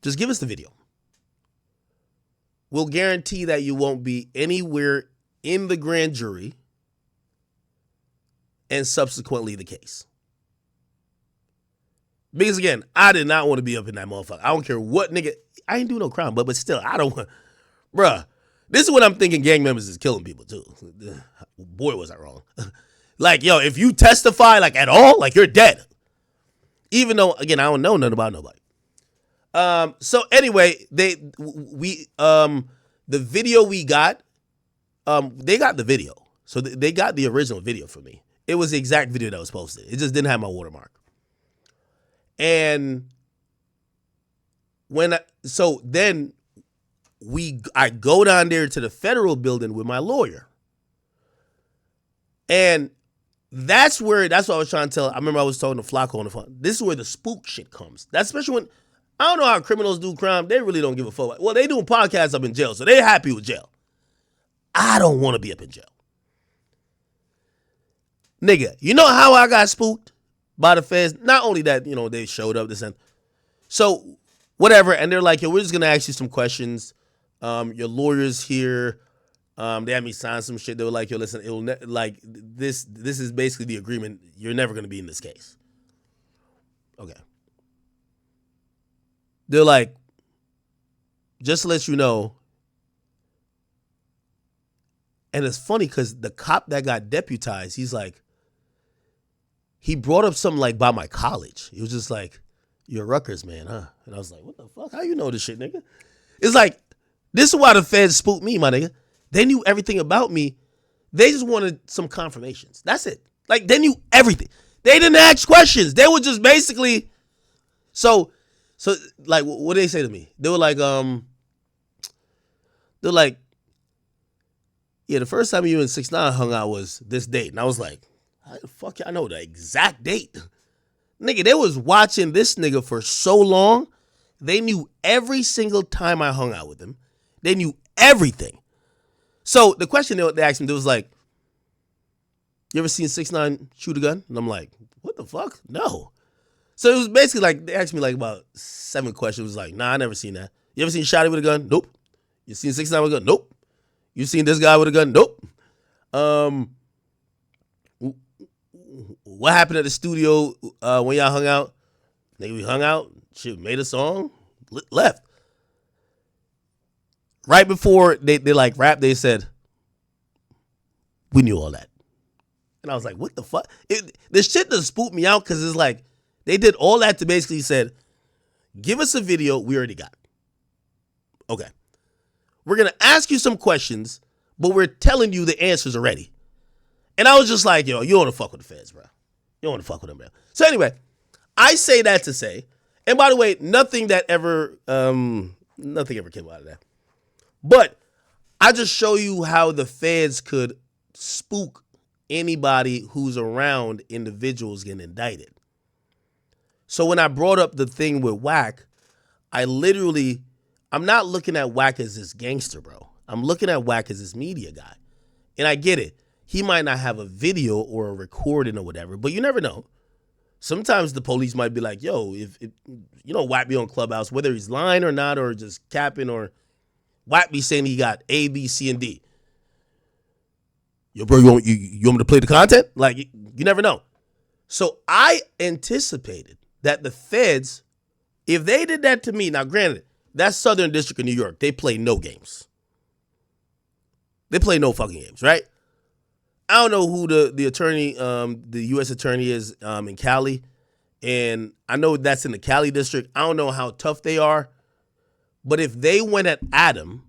just give us the video. We'll guarantee that you won't be anywhere in the grand jury and subsequently the case. Because again, I did not want to be up in that motherfucker. I don't care what nigga. I ain't do no crime, but still, I don't want. Bruh, this is what I'm thinking. Gang members is killing people too. Boy, was I wrong. Like, yo, if you testify like at all, like you're dead. Even though, again, I don't know nothing about nobody. So anyway, the video we got, they got the video. So they got the original video for me. It was the exact video that was posted. It just didn't have my watermark. And I go down there to the federal building with my lawyer. And that's what I was trying to tell. I remember I was talking to Flacco on the phone. This is where the spook shit comes. That's especially when, I don't know how criminals do crime. They really don't give a fuck. Well, they doing podcasts up in jail, so they happy with jail. I don't want to be up in jail. Nigga, you know how I got spooked by the feds? Not only that, they showed up, this and so whatever, and they're like, yo, we're just gonna ask you some questions. Your lawyer's here. They had me sign some shit. They were like, yo, listen, this is basically the agreement. You're never gonna be in this case. Okay. They're like, just to let you know. And it's funny because the cop that got deputized, he's like, he brought up something like by my college. He was just like, you're Rutgers, man, huh? And I was like, what the fuck? How you know this shit, nigga? It's like, this is why the feds spooked me, my nigga. They knew everything about me. They just wanted some confirmations. That's it. Like, they knew everything. They didn't ask questions. They were just basically, so like, what did they say to me? They were like, yeah, the first time you and 6ix9ine hung out was this date. And I was like, how the fuck y'all know the exact date? Nigga, they was watching this nigga for so long. They knew every single time I hung out with him. They knew everything. So the question they asked me, they was like, you ever seen 6ix9ine shoot a gun? And I'm like, what the fuck? No. So it was basically like, they asked me like about 7 questions. It was like, nah, I never seen that. You ever seen Shotty with a gun? Nope. You seen 6ix9ine with a gun? Nope. You seen this guy with a gun? Nope. What happened at the studio when y'all hung out? Nigga, we hung out, shit, made a song, left. Right before they like rap, they said, we knew all that. And I was like, what the fuck? This shit just spooked me out because it's like, they did all that to basically said, give us a video we already got. Okay. We're going to ask you some questions, but we're telling you the answers already. And I was just like, yo, you don't want to fuck with the feds, bro. You don't want to fuck with them, bro. So anyway, I say that to say, and by the way, nothing ever came out of that. But I just show you how the feds could spook anybody who's around individuals getting indicted. So when I brought up the thing with Wack, I'm not looking at Wack as this gangster, bro. I'm looking at Wack as this media guy. And I get it. He might not have a video or a recording or whatever, but you never know. Sometimes the police might be like, yo, if Wack be on Clubhouse, whether he's lying or not, or just capping, or Wack be saying he got A, B, C, and D. Yo, bro, you want me to play the content? Like, you never know. So I anticipated that the feds, if they did that to me, now granted, that's Southern District of New York. They play no games. They play no fucking games, right? I don't know who the attorney, the U.S. attorney is in Cali, and I know that's in the Cali district. I don't know how tough they are, but if they went at Adam,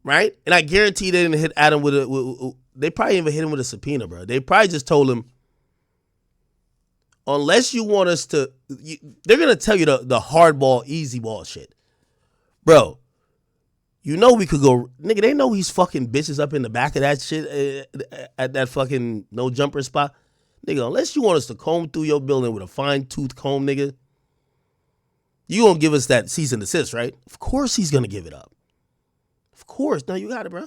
right? And I guarantee they didn't hit Adam they probably even hit him with a subpoena, bro. They probably just told him, unless you want us to, they're gonna tell you the hardball, easy ball shit, bro. You know we could go, nigga, they know he's fucking bitches up in the back of that shit at that fucking no jumper spot. Nigga, unless you want us to comb through your building with a fine tooth comb, nigga, you gonna give us that cease and desist, right? Of course he's gonna give it up. Of course. No, you got it, bro.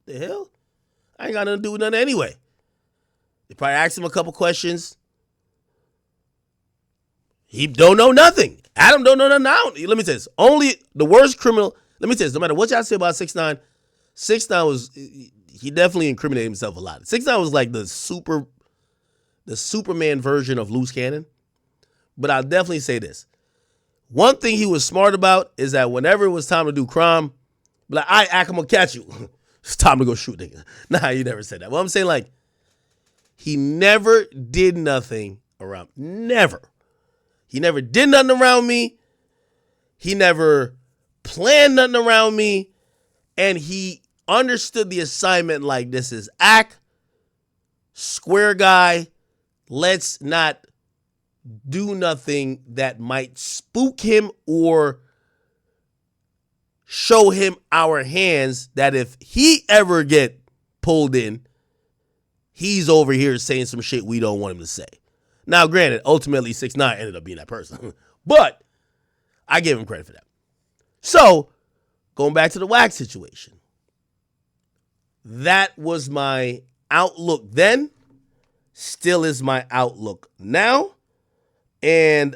The hell? I ain't got nothing to do with nothing anyway. They probably asked him a couple questions. He don't know nothing. Adam don't know nothing now. Let me tell you this. Only the worst criminal. Let me tell you this, no matter what y'all say about 6ix9ine, 6ix9ine he definitely incriminated himself a lot. 6ix9ine was like the Superman version of Loose Cannon. But I'll definitely say this. One thing he was smart about is that whenever it was time to do crime, be like, all right, Ak, I'm going to catch you. It's time to go shoot niggas. Nah, he never said that. Well, I'm saying, like, he never did nothing around. Never. He never did nothing around me. He never planned nothing around me. And he understood the assignment like this is Ak, square guy. Let's not do nothing that might spook him or show him our hands that if he ever get pulled in, he's over here saying some shit we don't want him to say. Now, granted, ultimately 6ix9ine ended up being that person. But I give him credit for that. So, going back to the WAC situation. That was my outlook then. Still is my outlook now. And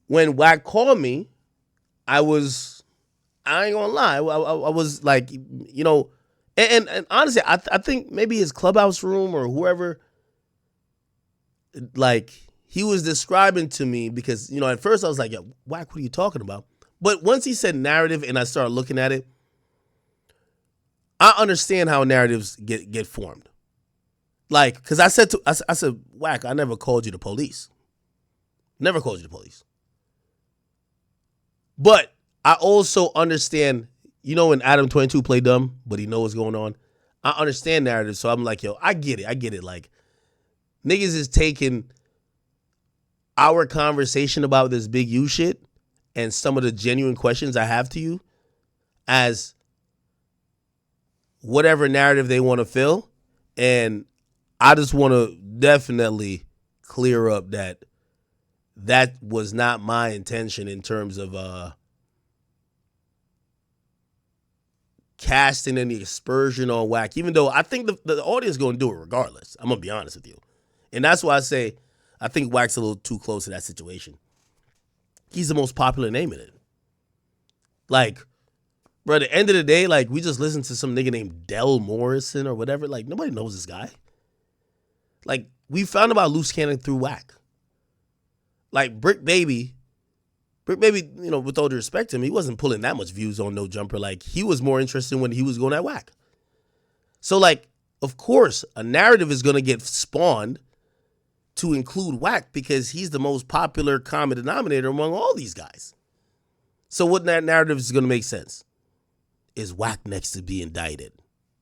when WAC called me, I ain't gonna lie, I was like, you know, and honestly, I think maybe his clubhouse room or whoever, like, he was describing to me because, you know, at first I was like, yo, WAC, what are you talking about? But once he said narrative and I started looking at it, I understand how narratives get formed. Like, because I said, WAC, I never called you the police. Never called you the police. But I also understand, you know, when Adam 22 play dumb, but he know what's going on. I understand narrative, so I'm like, yo, I get it. Like, niggas is taking our conversation about this Big U shit and some of the genuine questions I have to you as whatever narrative they want to fill. And I just want to definitely clear up that was not my intention in terms of casting any aspersion on WAC, even though I think the audience is going to do it regardless. I'm going to be honest with you. And that's why I say I think WAC's a little too close to that situation. He's the most popular name in it. Like, bro, at the end of the day, like, we just listened to some nigga named Del Morrison or whatever. Like, nobody knows this guy. Like, we found about Loose Cannon through WAC. Like, Brick Baby, you know, with all due respect to him, he wasn't pulling that much views on No Jumper. Like, he was more interested when he was going at WAC. So, like, of course, a narrative is going to get spawned to include WAC because he's the most popular common denominator among all these guys. So what that narrative is going to make sense? Is WAC next to be indicted?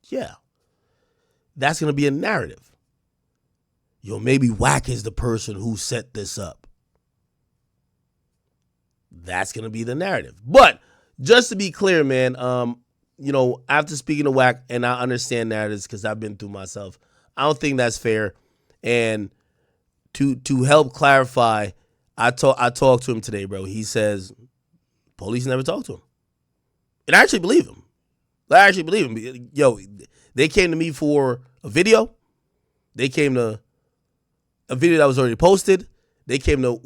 Yeah. That's going to be a narrative. Yo, maybe WAC is the person who set this up. That's going to be the narrative. But just to be clear, man, you know, after speaking to WAC, and I understand narratives because I've been through myself, I don't think that's fair. And to help clarify, I talked to him today, bro. He says police never talked to him. And I actually believe him. Yo, they came to me for a video. They came to a video that was already posted. They came to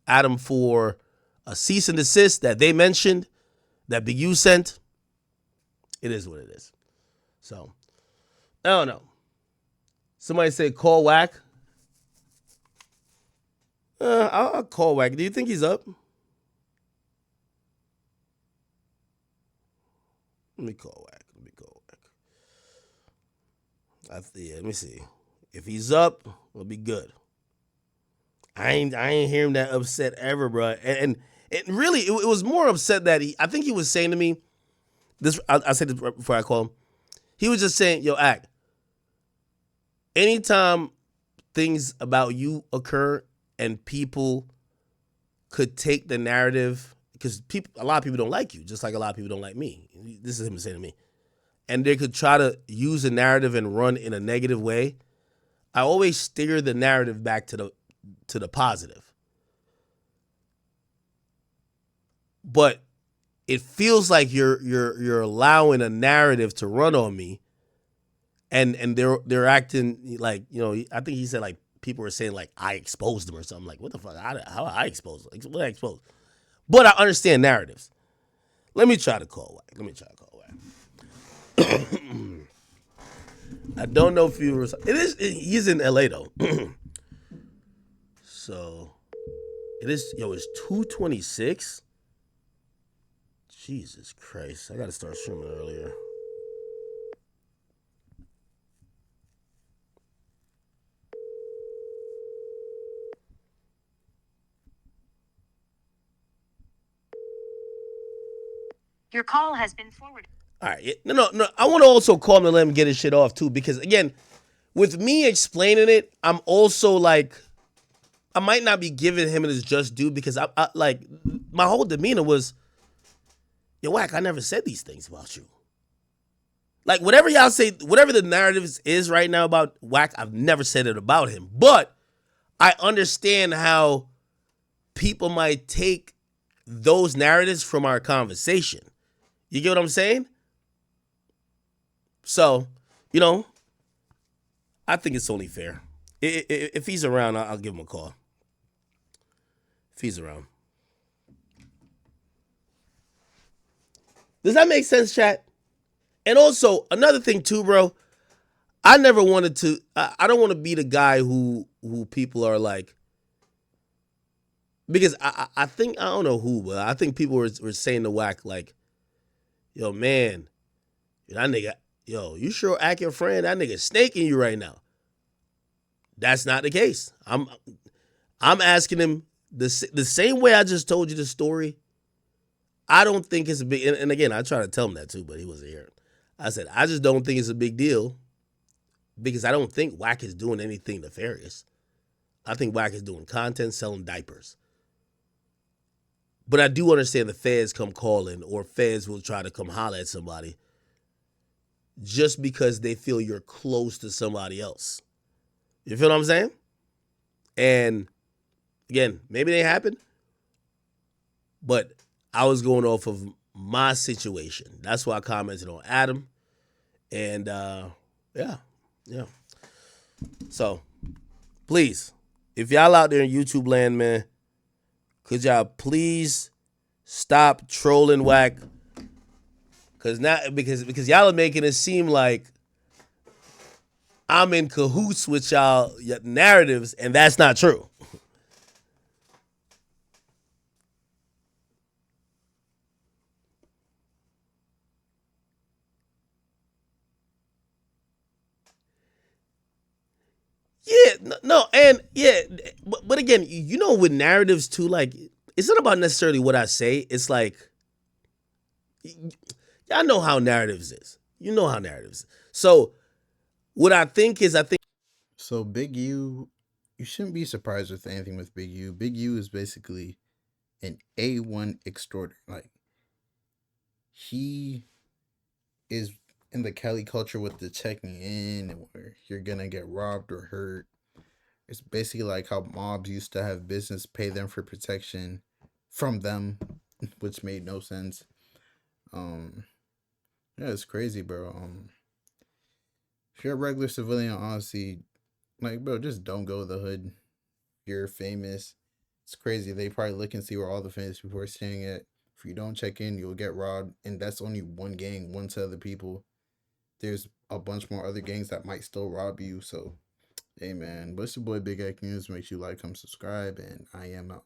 Adam for a cease and desist that they mentioned, that Big U sent. It is what it is. So, I don't know. Somebody said call WAC. I'll call WAC. Do you think he's up? Let me call WAC. Let me see. If he's up, it'll be good. I ain't hear him that upset ever, bro. And it really, it was more upset that I think he was saying to me, this. I said this before I call him. He was just saying, yo, Ak, anytime things about you occur and people could take the narrative, because a lot of people don't like you, just like a lot of people don't like me. This is him saying to me. And they could try to use a narrative and run in a negative way. I always steer the narrative back to the positive. But it feels like you're allowing a narrative to run on me, and they're acting like, you know, I think he said like people were saying like I exposed them or something. Like, what the fuck? How I exposed them? What I exposed? But I understand narratives. Let me try to call WAC. I don't know if he was. He's in LA though. So it is. Yo, it's 2:26. Jesus Christ! I gotta start streaming earlier. Your call has been forwarded. All right. No. I want to also call him and let him get his shit off too, because again, with me explaining it, I'm also like, I might not be giving him his just due because I like my whole demeanor was, yo, Wack, I never said these things about you. Like whatever y'all say, whatever the narrative is right now about Wack, I've never said it about him. But I understand how people might take those narratives from our conversation. You get what I'm saying? So, I think it's only fair. If he's around, I'll give him a call. If he's around. Does that make sense, chat? And also, another thing too, bro, I never wanted to, I don't want to be the guy who people are like, because I think, I don't know who, but I think people were saying to Wack like, yo, man, that nigga, yo, you sure act your friend? That nigga snaking you right now. That's not the case. I'm asking him the same way I just told you the story. I don't think it's a big, and again, I tried to tell him that too, but he wasn't here. I said, I just don't think it's a big deal because I don't think Wack is doing anything nefarious. I think Wack is doing content, selling diapers. But I do understand the feds come calling or feds will try to come holler at somebody just because they feel you're close to somebody else. You feel what I'm saying? And again, maybe they happen, but I was going off of my situation. That's why I commented on Adam. And yeah. So please, if y'all out there in YouTube land, man, could y'all please stop trolling Wack? Because y'all are making it seem like I'm in cahoots with y'all narratives, and that's not true. Yeah, no, and yeah, but again, with narratives too, like, it's not about necessarily what I say. It's like, y'all know how narratives is. You know how narratives is. So what I think is, So Big U, you shouldn't be surprised with anything with Big U. Big U is basically an A1 extorter. Like, he is in the Cali culture with the checking in where you're gonna get robbed or hurt. It's basically like how mobs used to have business pay them for protection from them, which made no sense. Yeah, it's crazy, bro. If you're a regular civilian, honestly, like, bro, just don't go to the hood. You're famous. It's crazy. They probably look and see where all the famous people are staying at. If you don't check in, you'll get robbed. And that's only one gang, one set of the people. There's a bunch more other gangs that might still rob you. So, hey, man. But it's your boy, Big Ek News. Make sure you like, comment, subscribe. And I am out.